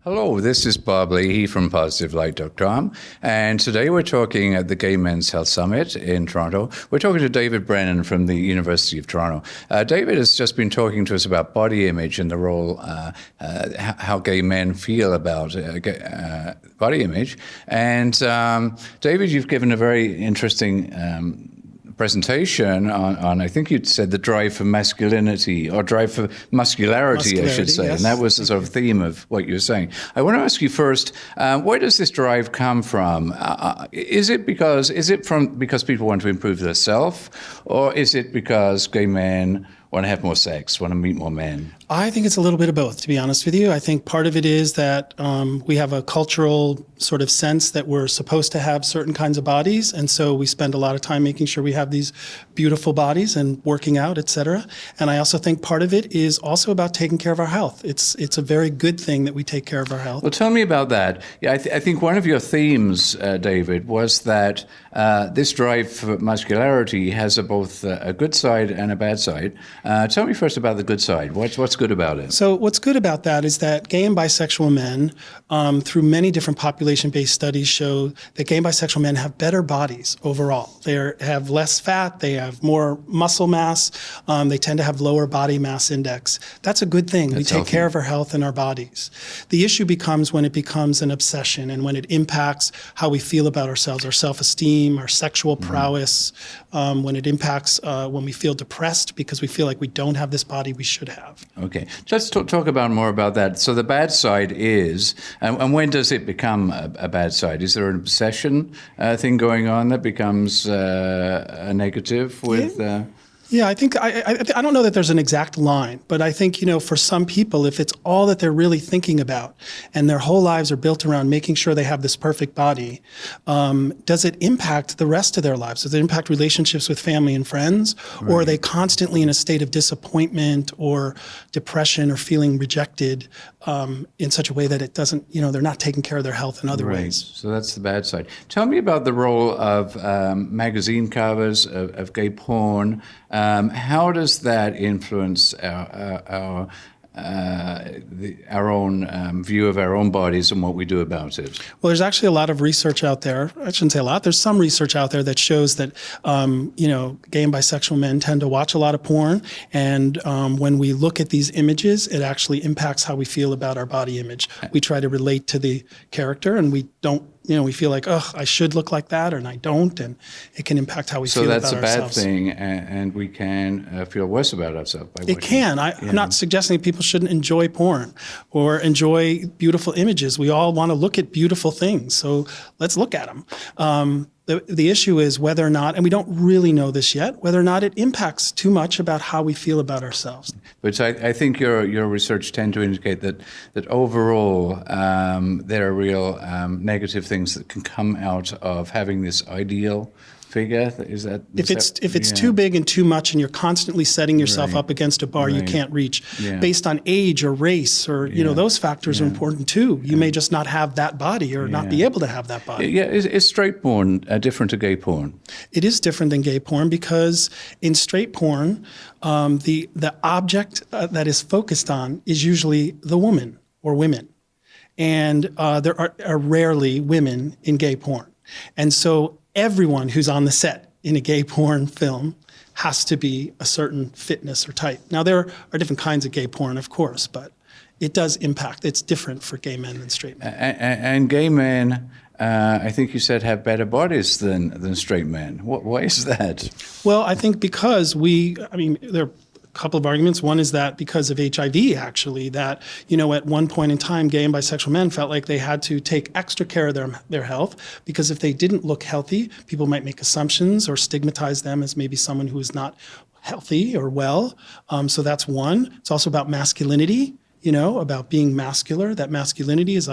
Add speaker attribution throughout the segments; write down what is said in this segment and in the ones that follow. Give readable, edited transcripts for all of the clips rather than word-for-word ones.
Speaker 1: Hello, this is Bob Leahy from PositiveLight.com, and today we're talking at the Gay Men's Health Summit in Toronto. We're talking to David Brennan from the University of Toronto. David has just been talking to us about body image and the role, how gay men feel about body image. And David, you've given a very interesting presentation on, I think you'd said, the drive for masculinity, or drive for muscularity, I should say.
Speaker 2: Yes.
Speaker 1: And that was the sort of theme of what you were saying. I want to ask you first, where does this drive come from? Is it because people want to improve their self, or is it because gay men want to have more sex, want to meet more men?
Speaker 2: I think it's a little bit of both, to be honest with you. I think part of it is that we have a cultural sort of sense that we're supposed to have certain kinds of bodies, and so we spend a lot of time making sure we have these beautiful bodies and working out, et cetera. And I also think part of it is also about taking care of our health. It's a very good thing that we take care of our health.
Speaker 1: Well, tell me about that. Yeah, I think one of your themes, David, was that this drive for muscularity has both a good side and a bad side. Tell me first about the good side. What's good about it?
Speaker 2: So what's good about that is that gay and bisexual men, through many different population-based studies, show that gay and bisexual men have better bodies overall. They have less fat, they have more muscle mass, they tend to have lower body mass index. That's a good thing. We take care of our health and our bodies. The issue becomes when it becomes an obsession and when it impacts how we feel about ourselves, our self-esteem, our sexual prowess, when it impacts when we feel depressed because we feel like we don't have this body we should have.
Speaker 1: Okay, let's talk about more about that. So the bad side is, and when does it become a bad side? Is there an obsession thing going on that becomes a negative with?
Speaker 2: Yeah, I think I don't know that there's an exact line, but I think, for some people, if it's all that they're really thinking about and their whole lives are built around making sure they have this perfect body, does it impact the rest of their lives? Does it impact relationships with family and friends? Right. Or are they constantly in a state of disappointment or depression or feeling rejected in such a way that it doesn't, they're not taking care of their health in other ways?
Speaker 1: So that's the bad side. Tell me about the role of magazine covers, of gay porn. How does that influence our own view of our own bodies and what we do about it?
Speaker 2: Well, there's actually a lot of research out there. I shouldn't say a lot. There's some research out there that shows that, gay and bisexual men tend to watch a lot of porn. And when we look at these images, it actually impacts how we feel about our body image. We try to relate to the character, and we don't. We feel like, I should look like that, and I don't, and it can impact how we feel about ourselves. So that's a bad thing, and we can feel worse about ourselves. It can. I'm not suggesting people shouldn't enjoy porn or enjoy beautiful images. We all want to look at beautiful things, so let's look at them. The issue is whether or not, and we don't really know this yet, whether or not it impacts too much about how we feel about ourselves.
Speaker 1: But I think your research tend to indicate that overall there are real negative things that can come out of having this ideal figure. If it's too big and too much, and you're constantly setting yourself up against a bar you can't reach, based on age or race or those factors are important too. You may just not have that body or not be able to have that body. Yeah, is straight porn different to gay porn?
Speaker 2: It is different than gay porn because in straight porn, the object that is focused on is usually the woman or women, and there are rarely women in gay porn, and so everyone who's on the set in a gay porn film has to be a certain fitness or type. Now, there are different kinds of gay porn, of course, but it does impact. It's different for gay men than straight men.
Speaker 1: And gay men, I think you said, have better bodies than straight men. Why is that?
Speaker 2: Well, I think because there are a couple of arguments. One is that because of HIV, actually, that, at one point in time, gay and bisexual men felt like they had to take extra care of their health, because if they didn't look healthy, people might make assumptions or stigmatize them as maybe someone who is not healthy or well. So that's one. It's also about masculinity. About being muscular. That masculinity is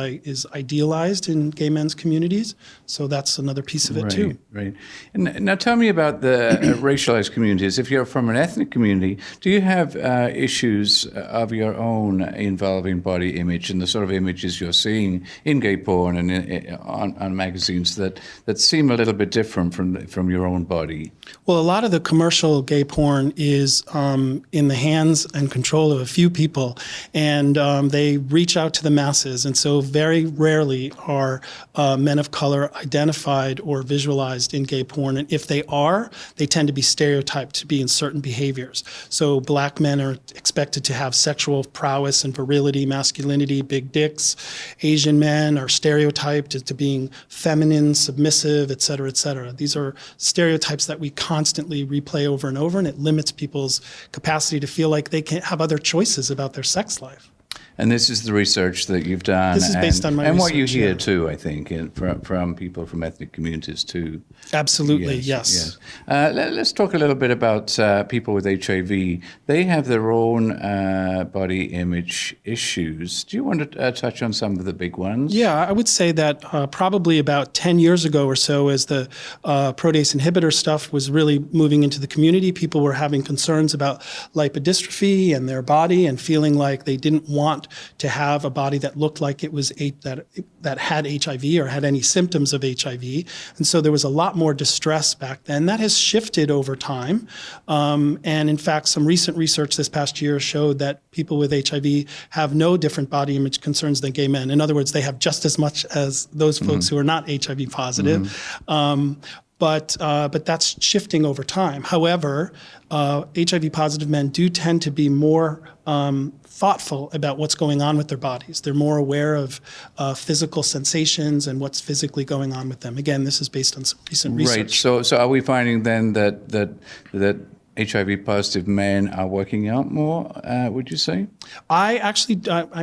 Speaker 2: idealized in gay men's communities. So that's another piece of it too.
Speaker 1: Right. And now tell me about the racialized communities. If you're from an ethnic community, do you have issues of your own involving body image and the sort of images you're seeing in gay porn and on magazines that seem a little bit different from your own body?
Speaker 2: Well, a lot of the commercial gay porn is in the hands and control of a few people, and and they reach out to the masses. And so very rarely are men of color identified or visualized in gay porn. And if they are, they tend to be stereotyped to be in certain behaviors. So black men are expected to have sexual prowess and virility, masculinity, big dicks. Asian men are stereotyped as to being feminine, submissive, et cetera, et cetera. These are stereotypes that we constantly replay over and over, and it limits people's capacity to feel like they can have other choices about their sex life.
Speaker 1: And this is the research that you've done.
Speaker 2: This is based on my
Speaker 1: and what you
Speaker 2: research,
Speaker 1: hear
Speaker 2: yeah.
Speaker 1: too, I think, from people from ethnic communities too.
Speaker 2: Absolutely, yes.
Speaker 1: Let's talk a little bit about people with HIV. They have their own body image issues. Do you want to touch on some of the big ones?
Speaker 2: Yeah, I would say that probably about 10 years ago or so, as the protease inhibitor stuff was really moving into the community, people were having concerns about lipodystrophy and their body and feeling like they didn't want to have a body that looked like it was that had HIV or had any symptoms of HIV. And so there was a lot more distress back then. That has shifted over time. And in fact, some recent research this past year showed that people with HIV have no different body image concerns than gay men. In other words, they have just as much as those folks who are not HIV positive. But that's shifting over time. However, HIV positive men do tend to be more thoughtful about what's going on with their bodies. They're more aware of physical sensations and what's physically going on with them. Again, this is based on some recent research.
Speaker 1: Right. So are we finding then that HIV positive men are working out more, would you say?
Speaker 2: I'm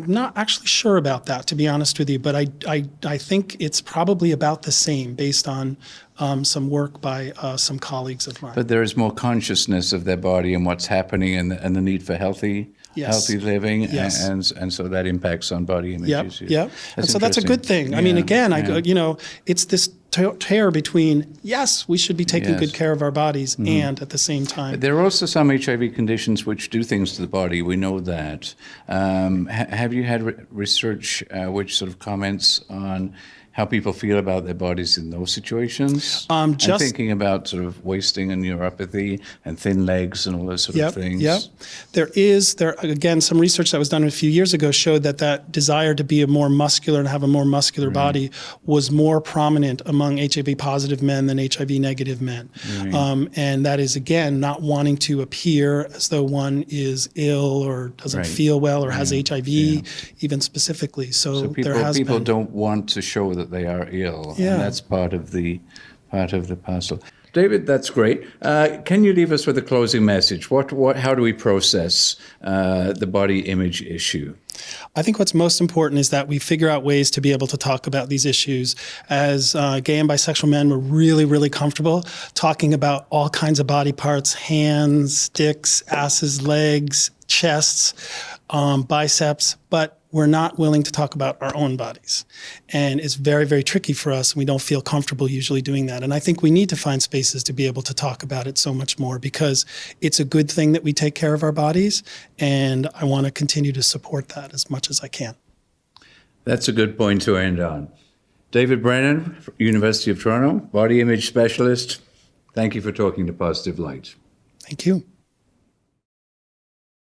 Speaker 2: not actually sure about that, to be honest with you, but I think it's probably about the same based on some work by some colleagues of mine.
Speaker 1: But there is more consciousness of their body and what's happening and the need for healthy living,
Speaker 2: Yes.
Speaker 1: and so that impacts on body images.
Speaker 2: Yep. And so that's a good thing. I mean, again, it's this tear between, yes, we should be taking good care of our bodies, and at the same time.
Speaker 1: There are also some HIV conditions which do things to the body. We know that. Have you had research which sort of comments on how people feel about their bodies in those situations? I'm thinking about sort of wasting and neuropathy and thin legs and all those sort of things.
Speaker 2: Yep. There again, some research that was done a few years ago showed that desire to be a more muscular and have a more muscular body was more prominent among HIV positive men than HIV negative men. And that is, again, not wanting to appear as though one is ill or doesn't feel well or has HIV, even specifically. So people
Speaker 1: don't want to show that they are ill, and that's part of the parcel. David, that's great. Can you leave us with a closing message? How do we process the body image issue?
Speaker 2: I think what's most important is that we figure out ways to be able to talk about these issues. As gay and bisexual men, we're really, really comfortable talking about all kinds of body parts: hands, dicks, asses, legs, chests, biceps, but we're not willing to talk about our own bodies. And it's very, very tricky for us. We don't feel comfortable usually doing that. And I think we need to find spaces to be able to talk about it so much more, because it's a good thing that we take care of our bodies. And I want to continue to support that as much as I can.
Speaker 1: That's a good point to end on. David Brennan, University of Toronto, body image specialist. Thank you for talking to Positive Light.
Speaker 2: Thank you.